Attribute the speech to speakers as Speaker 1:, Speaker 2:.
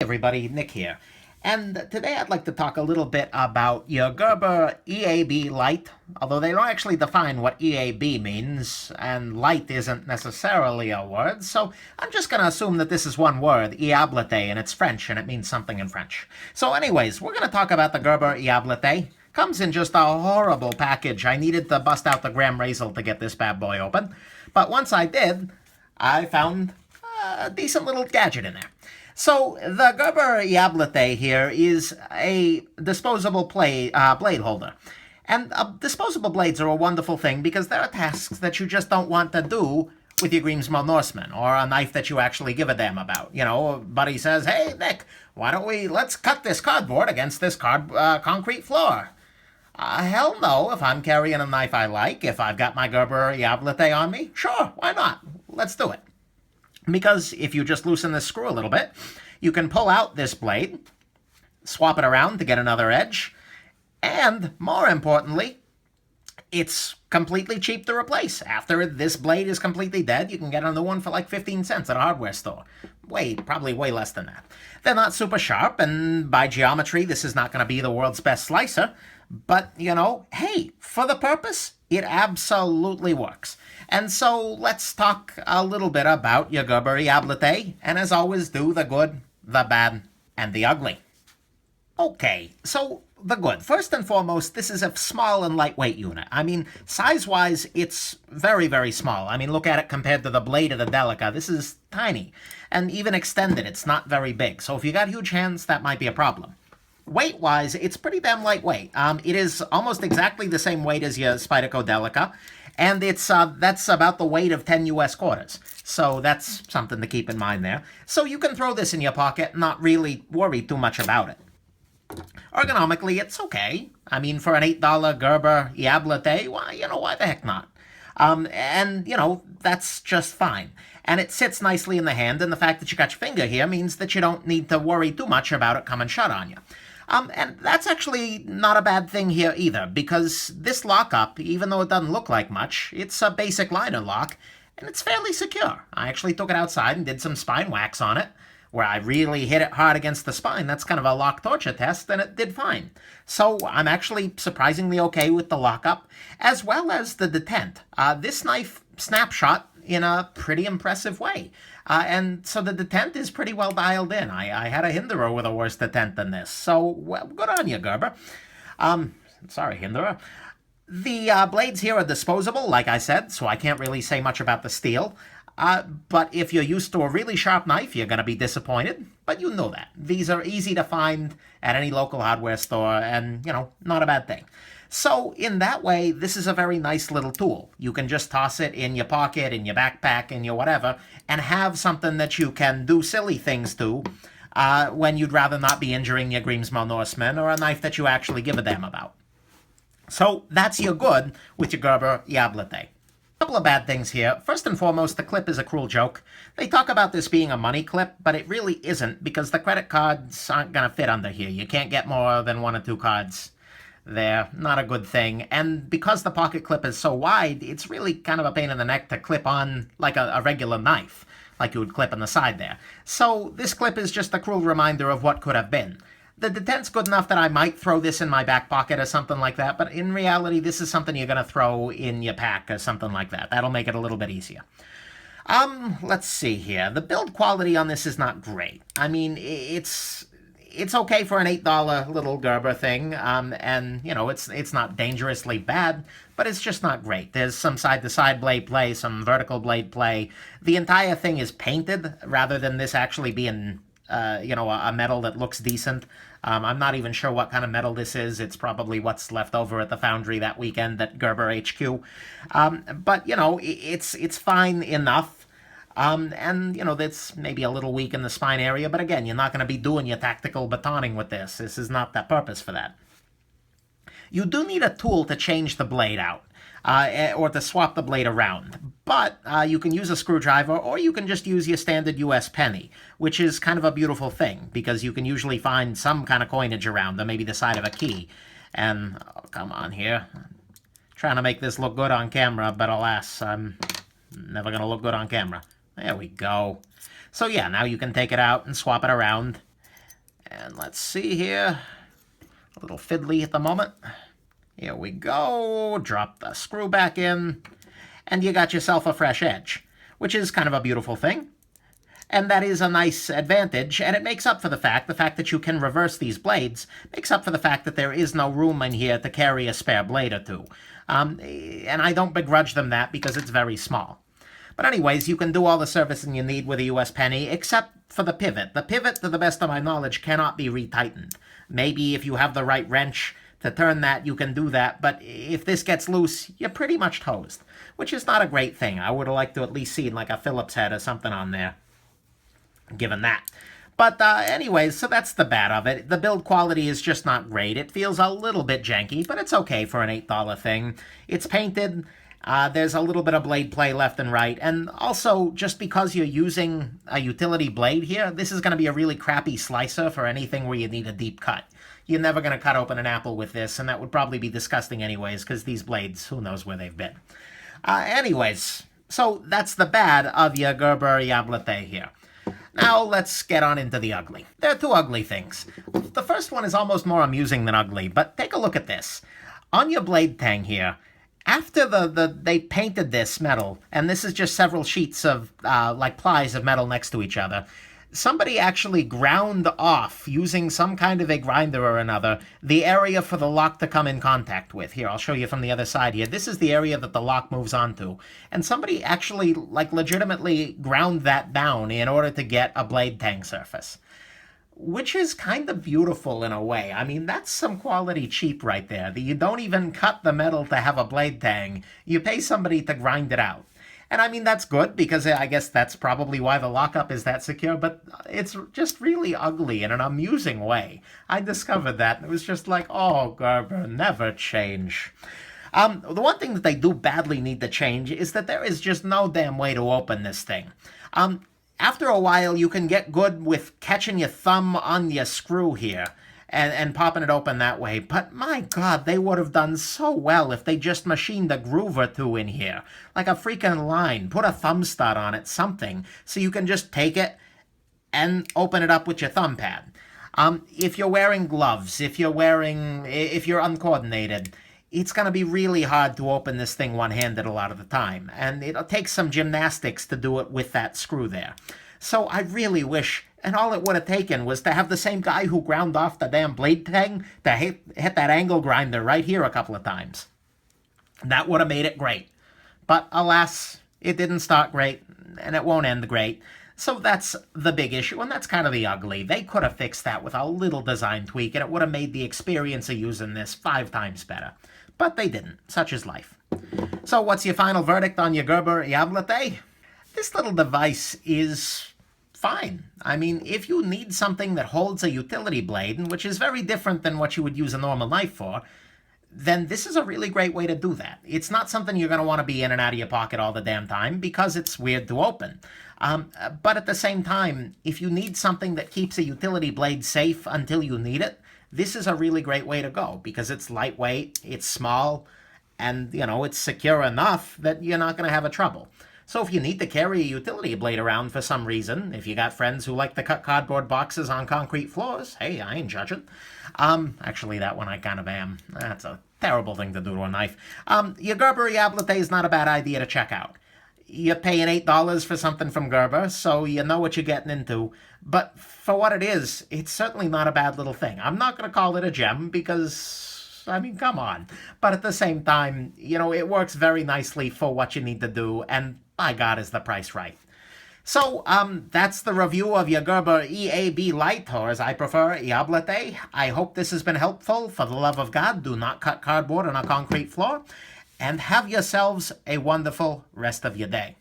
Speaker 1: everybody, Nick here. And today I'd like to talk a little bit about your Gerber EAB Lite, although they don't actually define what EAB means, and light isn't necessarily a word, so I'm just going to assume that this is one word, EABLite, and it's French, and it means something in French. So anyways, we're going to talk about the Gerber EABLite. Comes in just a horrible package. I needed to bust out the Graham Razel to get this bad boy open, but once I did, I found a decent little gadget in there. So the Gerber EABLite here is a disposable blade holder. And disposable blades are a wonderful thing because there are tasks that you just don't want to do with your Greensmo Norseman or a knife that you actually give a damn about. You know, a buddy says, hey, Nick, let's cut this cardboard against this concrete floor. Hell no, if I'm carrying a knife I like, if I've got my Gerber EABLite on me, sure, why not? Let's do it. Because if you just loosen this screw a little bit, you can pull out this blade, swap it around to get another edge, and more importantly, it's completely cheap to replace. After this blade is completely dead, you can get a new one for like 15 cents at a hardware store. Probably way less than that. They're not super sharp, and by geometry, this is not going to be the world's best slicer, but, you know, hey, for the purpose, it absolutely works. And so let's talk a little bit about your Gerber EABLite, and as always, do the good, the bad, and the ugly. Okay, so the good. First and foremost, this is a small and lightweight unit. I mean, size-wise, it's very, very small. I mean, look at it compared to the blade of the Delica. This is tiny. And even extended, it's not very big. So if you got huge hands, that might be a problem. Weight-wise, it's pretty damn lightweight. It is almost exactly the same weight as your Spyderco Delica, and that's about the weight of 10 US quarters. So that's something to keep in mind there. So you can throw this in your pocket and not really worry too much about it. Ergonomically, it's okay. I mean, for an $8 Gerber EABLite, well, you know, why the heck not? And, you know, that's just fine. And it sits nicely in the hand, and the fact that you got your finger here means that you don't need to worry too much about it coming shut on you. And that's actually not a bad thing here either, because this lockup, even though it doesn't look like much, it's a basic liner lock, and it's fairly secure. I actually took it outside and did some spine wax on it, where I really hit it hard against the spine. That's kind of a lock torture test, and it did fine. So I'm actually surprisingly okay with the lockup, as well as the detent. This knife snapshot in a pretty impressive way. And so the detent is pretty well dialed in. I had a Hinderer with a worse detent than this. So, well, good on you, Gerber. Sorry, Hinderer. The blades here are disposable, like I said, so I can't really say much about the steel. But if you're used to a really sharp knife, you're going to be disappointed. But you know that. These are easy to find at any local hardware store and, you know, not a bad thing. So in that way, this is a very nice little tool. You can just toss it in your pocket, in your backpack, in your whatever, and have something that you can do silly things to when you'd rather not be injuring your Greensmo Norseman or a knife that you actually give a damn about. So that's your good with your Gerber EABLite. Couple of bad things here. First and foremost, the clip is a cruel joke. They talk about this being a money clip, but it really isn't because the credit cards aren't going to fit under here. You can't get more than 1 or 2 cards there. Not a good thing. And because the pocket clip is so wide, it's really kind of a pain in the neck to clip on like a regular knife, like you would clip on the side there. So this clip is just a cruel reminder of what could have been. The detent's good enough that I might throw this in my back pocket or something like that, but in reality, this is something you're going to throw in your pack or something like that. That'll make it a little bit easier. Let's see here. The build quality on this is not great. I mean, it's okay for an $8 little Gerber thing, and, you know, it's not dangerously bad, but it's just not great. There's some side-to-side blade play, some vertical blade play. The entire thing is painted rather than this actually being you know, a metal that looks decent. I'm not even sure what kind of metal this is. It's probably what's left over at the foundry that weekend at Gerber HQ. But, you know, it's fine enough. And, you know, that's maybe a little weak in the spine area. But again, you're not going to be doing your tactical batoning with this. This is not the purpose for that. You do need a tool to change the blade out. Or to swap the blade around. But you can use a screwdriver, or you can just use your standard US penny, which is kind of a beautiful thing, because you can usually find some kind of coinage around, or maybe the side of a key. And, oh, come on here. I'm trying to make this look good on camera, but alas, I'm never going to look good on camera. There we go. So yeah, now you can take it out and swap it around. And let's see here. A little fiddly at the moment. Here we go. Drop the screw back in. And you got yourself a fresh edge, which is kind of a beautiful thing. And that is a nice advantage, and it makes up for the fact that you can reverse these blades makes up for the fact that there is no room in here to carry a spare blade or two. And I don't begrudge them that because it's very small. But anyways, you can do all the servicing you need with a US penny, except for the pivot. The pivot, to the best of my knowledge, cannot be retightened. Maybe if you have the right wrench to turn that, you can do that, but if this gets loose, you're pretty much toast, which is not a great thing. I would have liked to at least seen like a Phillips head or something on there, given that. But anyways, so that's the bad of it. The build quality is just not great. It feels a little bit janky, but it's okay for an $8 thing. It's painted. There's a little bit of blade play left and right. And also, just because you're using a utility blade here, this is going to be a really crappy slicer for anything where you need a deep cut. You're never going to cut open an apple with this, and that would probably be disgusting anyways, because these blades, who knows where they've been. Anyways, so that's the bad of your Gerber EABLite here. Now let's get on into the ugly. There are two ugly things. The first one is almost more amusing than ugly, but take a look at this. On your blade tang here, after they painted this metal, and this is just several sheets of like plies of metal next to each other, somebody actually ground off, using some kind of a grinder or another, the area for the lock to come in contact with. Here, I'll show you from the other side here. This is the area that the lock moves onto. And somebody actually, like, legitimately ground that down in order to get a blade tang surface. Which is kind of beautiful in a way. I mean, that's some quality cheap right there. You don't even cut the metal to have a blade tang. You pay somebody to grind it out. And I mean, that's good, because I guess that's probably why the lockup is that secure, but it's just really ugly in an amusing way. I discovered that, and it was just like, oh, Gerber, never change. The one thing that they do badly need to change is that there is just no damn way to open this thing. After a while, you can get good with catching your thumb on your screw here, and popping it open that way. But my God, they would have done so well if they just machined a groove or two in here. Like a freaking line. Put a thumb stud on it, something. So you can just take it and open it up with your thumb pad. If you're wearing gloves, if you're uncoordinated, it's going to be really hard to open this thing one-handed a lot of the time. And it'll take some gymnastics to do it with that screw there. So I really wish, and all it would have taken was to have the same guy who ground off the damn blade tang to hit that angle grinder right here a couple of times. That would have made it great. But alas, it didn't start great, and it won't end great. So that's the big issue, and that's kind of the ugly. They could have fixed that with a little design tweak, and it would have made the experience of using this 5 times better. But they didn't. Such is life. So what's your final verdict on your Gerber EABLite? This little device is fine. I mean, if you need something that holds a utility blade, which is very different than what you would use a normal knife for, then this is a really great way to do that. It's not something you're going to want to be in and out of your pocket all the damn time because it's weird to open. But at the same time, if you need something that keeps a utility blade safe until you need it, this is a really great way to go because it's lightweight, it's small, and, it's secure enough that you're not going to have a trouble. So if you need to carry a utility blade around for some reason, if you got friends who like to cut cardboard boxes on concrete floors, hey, I ain't judging. Actually, that one I kind of am. That's a terrible thing to do to a knife. Your Gerber EABLite is not a bad idea to check out. You're paying $8 for something from Gerber, so you know what you're getting into. But for what it is, it's certainly not a bad little thing. I'm not going to call it a gem because, I mean, come on. But at the same time, it works very nicely for what you need to do, and by God, is the price right. So, that's the review of your Gerber EAB Lite, or as I prefer, EABLite. I hope this has been helpful. For the love of God, do not cut cardboard on a concrete floor. And have yourselves a wonderful rest of your day.